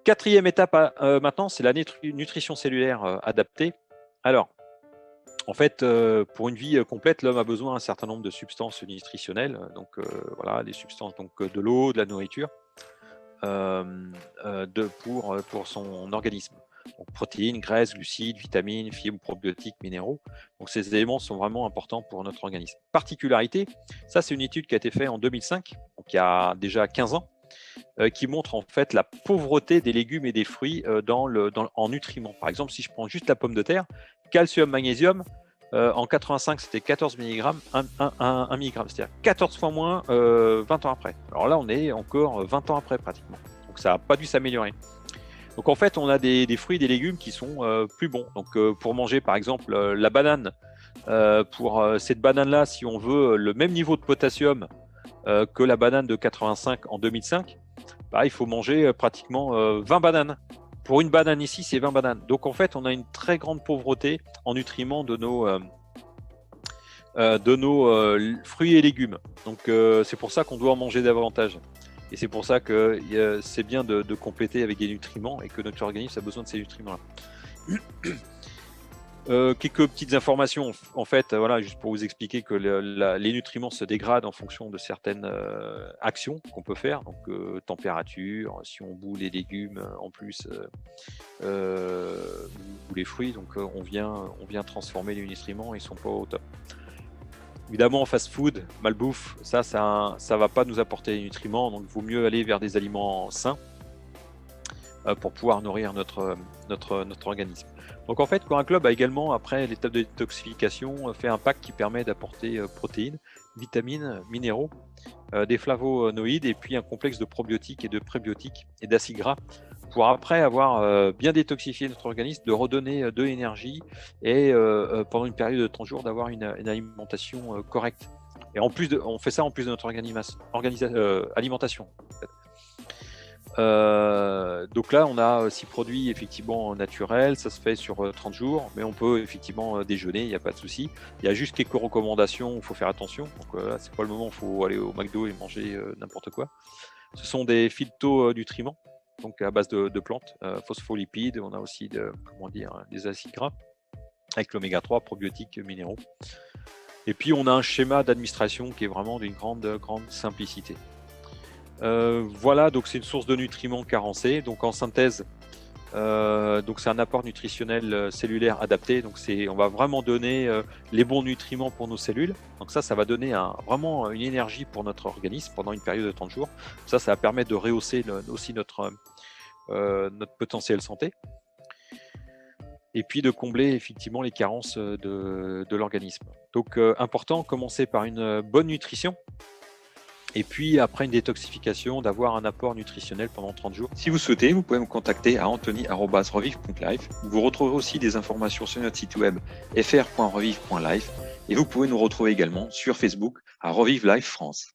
quatrième étape maintenant, c'est la nutrition cellulaire adaptée. Alors, en fait, pour une vie complète, l'homme a besoin d'un certain nombre de substances nutritionnelles. Donc, voilà, les substances, donc de l'eau, de la nourriture, pour son organisme. Donc, protéines, graisses, glucides, vitamines, fibres, probiotiques, minéraux. Donc, ces éléments sont vraiment importants pour notre organisme. Particularité, ça, c'est une étude qui a été faite en 2005, donc il y a déjà 15 ans, qui montre en fait la pauvreté des légumes et des fruits en nutriments. Par exemple, si je prends juste la pomme de terre, calcium, magnésium, en 85, c'était 14 mg, 1 mg, c'est-à-dire 14 fois moins 20 ans après. Alors là, on est encore 20 ans après pratiquement. Donc ça n'a pas dû s'améliorer. Donc en fait, on a des fruits et des légumes qui sont plus bons. Donc pour manger par exemple la banane, pour cette banane-là, si on veut le même niveau de potassium que la banane de 85 en 2005, bah, il faut manger pratiquement 20 bananes. Pour une banane ici, c'est 20 bananes. Donc en fait, on a une très grande pauvreté en nutriments de nos fruits et légumes. Donc c'est pour ça qu'on doit en manger davantage. Et c'est pour ça que c'est bien de compléter avec des nutriments et que notre organisme a besoin de ces nutriments-là. Quelques petites informations, en fait, voilà, juste pour vous expliquer que les nutriments se dégradent en fonction de certaines actions qu'on peut faire, donc température, si on bout les légumes en plus, ou les fruits, donc on vient transformer les nutriments, ils sont pas au top. Évidemment, fast food, malbouffe, ça va pas nous apporter les nutriments, donc il vaut mieux aller vers des aliments sains pour pouvoir nourrir notre organisme. Donc en fait, Corin Club a également, après l'étape de détoxification, fait un pack qui permet d'apporter protéines, vitamines, minéraux, des flavonoïdes et puis un complexe de probiotiques et de prébiotiques et d'acides gras pour après avoir bien détoxifié notre organisme, de redonner de l'énergie et pendant une période de 30 jours d'avoir une alimentation correcte. Et en plus, on fait ça en plus de notre alimentation. En fait. Donc là, on a 6 produits effectivement naturels, ça se fait sur 30 jours, mais on peut effectivement déjeuner, il n'y a pas de souci. Il y a juste quelques recommandations, il faut faire attention. Donc là, c'est pas le moment où il faut aller au McDo et manger n'importe quoi. Ce sont des phytonutriments, donc à base de plantes, phospholipides, on a aussi des acides gras, avec l'oméga 3, probiotiques, minéraux. Et puis on a un schéma d'administration qui est vraiment d'une grande simplicité. Voilà, donc c'est une source de nutriments carencés. Donc en synthèse, donc c'est un apport nutritionnel cellulaire adapté. Donc on va vraiment donner les bons nutriments pour nos cellules. Donc ça va donner vraiment une énergie pour notre organisme pendant une période de 30 jours. Ça va permettre de rehausser aussi notre potentiel santé. Et puis de combler effectivement les carences de l'organisme. Donc important, commencer par une bonne nutrition. Et puis, après une détoxification, d'avoir un apport nutritionnel pendant 30 jours. Si vous souhaitez, vous pouvez me contacter à anthony@revive.life. Vous retrouverez aussi des informations sur notre site web fr.revive.life. Et vous pouvez nous retrouver également sur Facebook à Revive Life France.